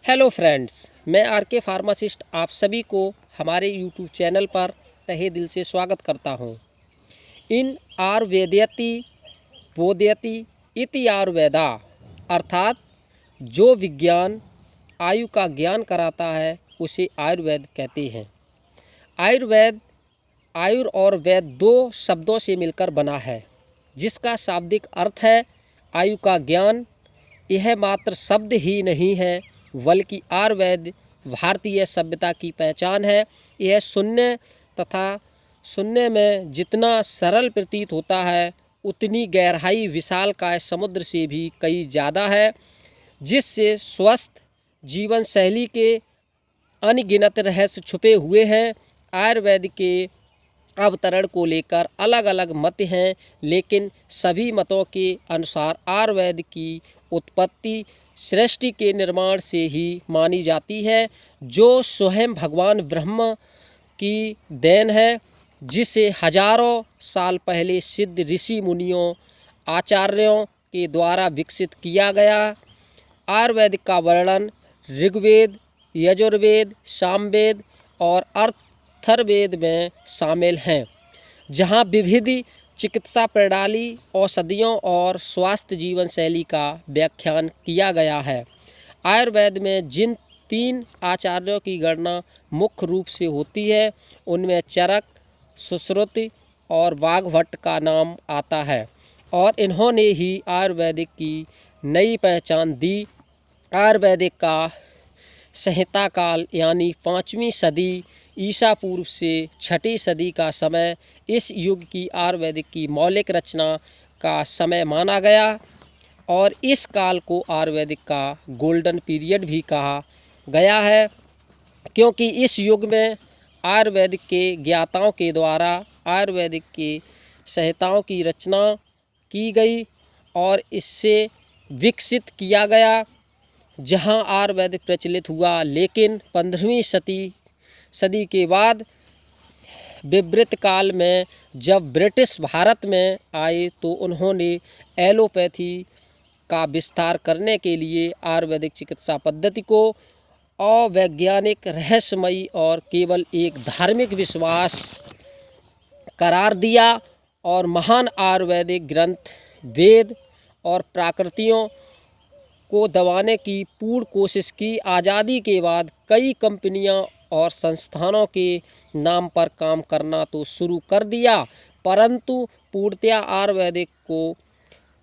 Hello friends, मैं are के pharmacist आप सभी को हमारे यूट्यूब चैनल पर तहे दिल से स्वागत करता हूं। इन आयुर्वेदयति बोधयति इति आयुर्वेदा, अर्थात जो विज्ञान आयु का ज्ञान कराता है उसे आयुर्वेद कहते हैं। आयुर्वेद आयुर और वेद दो शब्दों से मिलकर बना है, जिसका शाब्दिक अर्थ है आयु का ज्ञान। यह मात्र शब्द ही नहीं है बल्कि आयुर्वेद भारतीय सभ्यता की पहचान है। यह सुनने में जितना सरल प्रतीत होता है उतनी गहराई विशालकाय समुद्र से भी कई ज़्यादा है, जिससे स्वस्थ जीवन शैली के अनगिनत रहस्य छुपे हुए हैं। आयुर्वेद के अवतरण को लेकर अलग अलग मत हैं, लेकिन सभी मतों के अनुसार आयुर्वेद की उत्पत्ति सृष्टि के निर्माण से ही मानी जाती है, जो स्वयं भगवान ब्रह्मा की देन है, जिसे हजारों साल पहले सिद्ध ऋषि मुनियों आचार्यों के द्वारा विकसित किया गया। आयुर्वेद का वर्णन ऋग्वेद, यजुर्वेद, सामवेद और अथर्ववेद में शामिल हैं, जहां विविध चिकित्सा प्रणाली, औषधियों और स्वास्थ्य जीवन शैली का व्याख्यान किया गया है। आयुर्वेद में जिन 3 आचार्यों की गणना मुख्य रूप से होती है, उनमें चरक, सुश्रुति और वाग्भट का नाम आता है, और इन्होंने ही आयुर्वेदिक की नई पहचान दी। आयुर्वेदिक का संहिता काल यानी 5वीं सदी ईसा पूर्व से 6ठी सदी का समय इस युग की आयुर्वेदिक की मौलिक रचना का समय माना गया, और इस काल को आयुर्वेदिक का गोल्डन पीरियड भी कहा गया है, क्योंकि इस युग में आयुर्वेदिक के ज्ञाताओं के द्वारा आयुर्वेदिक के संहिताओं की रचना की गई और इससे विकसित किया गया, जहां आयुर्वेद प्रचलित हुआ। लेकिन 15वीं सदी के बाद विवृत काल में जब ब्रिटिश भारत में आए तो उन्होंने एलोपैथी का विस्तार करने के लिए आयुर्वेदिक चिकित्सा पद्धति को अवैज्ञानिक, रहस्यमयी और केवल एक धार्मिक विश्वास करार दिया, और महान आयुर्वेदिक ग्रंथ वेद और प्राकृतियों को दबाने की पूर्ण कोशिश की। आज़ादी के बाद कई कंपनियां और संस्थानों के नाम पर काम करना तो शुरू कर दिया, परंतु पूर्णतया आयुर्वेदिक को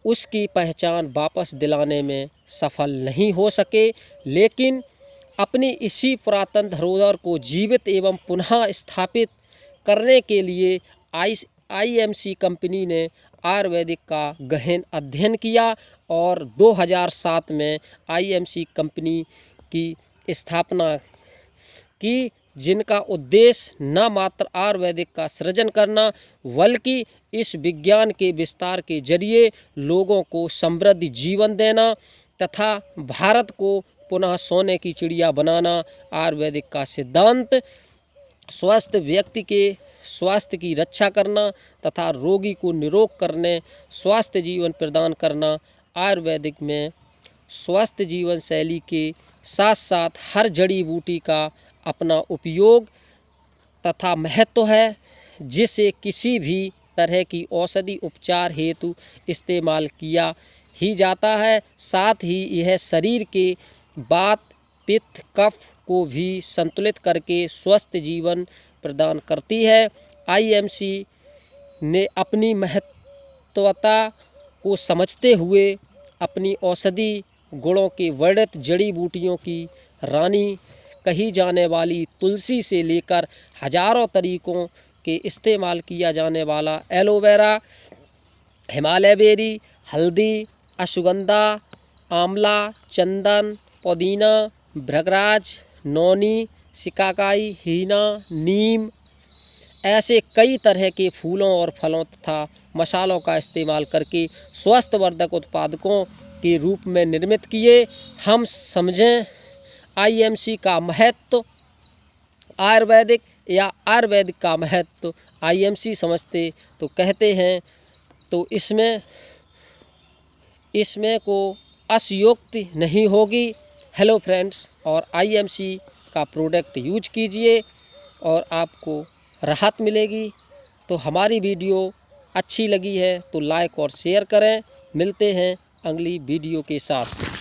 उसकी पहचान वापस दिलाने में सफल नहीं हो सके। लेकिन अपनी इसी पुरातन धरोहर को जीवित एवं पुनः स्थापित करने के लिए IMC कंपनी ने आयुर्वेदिक का गहन अध्ययन किया और 2007 में IMC कंपनी की स्थापना की, जिनका उद्देश्य न मात्र आयुर्वेदिक का सृजन करना बल्कि इस विज्ञान के विस्तार के जरिए लोगों को समृद्ध जीवन देना तथा भारत को पुनः सोने की चिड़िया बनाना। आयुर्वेदिक का सिद्धांत स्वस्थ व्यक्ति के स्वास्थ्य की रक्षा करना तथा रोगी को निरोग करने स्वास्थ्य जीवन प्रदान करना। आयुर्वेदिक में स्वस्थ जीवन शैली के साथ साथ हर जड़ी बूटी का अपना उपयोग तथा महत्व है, जिसे किसी भी तरह की औषधि उपचार हेतु इस्तेमाल किया ही जाता है। साथ ही यह शरीर के वात, पित्त, कफ को भी संतुलित करके स्वस्थ जीवन प्रदान करती है। IMC ने अपनी महत्वता को समझते हुए अपनी औषधि गुणों के वर्णित जड़ी बूटियों की रानी कही जाने वाली तुलसी से लेकर हजारों तरीकों के इस्तेमाल किया जाने वाला एलोवेरा, हिमालय बेरी, हल्दी, अश्वगंधा, आंवला, चंदन, पुदीना, भृगराज, नौनी, सिकाकाई, हीना, नीम, ऐसे कई तरह के फूलों और फलों तथा मसालों का इस्तेमाल करके स्वास्थ्यवर्धक उत्पादकों के रूप में निर्मित किए। हम समझें IMC का महत्व आयुर्वेदिक या आयुर्वेदिक का महत्व IMC समझते तो कहते हैं तो इसमें को अशयोक्ति नहीं होगी। हेलो फ्रेंड्स, और IMC का प्रोडक्ट यूज कीजिए और आपको राहत मिलेगी। तो हमारी वीडियो अच्छी लगी है तो लाइक और शेयर करें। मिलते हैं अगली वीडियो के साथ।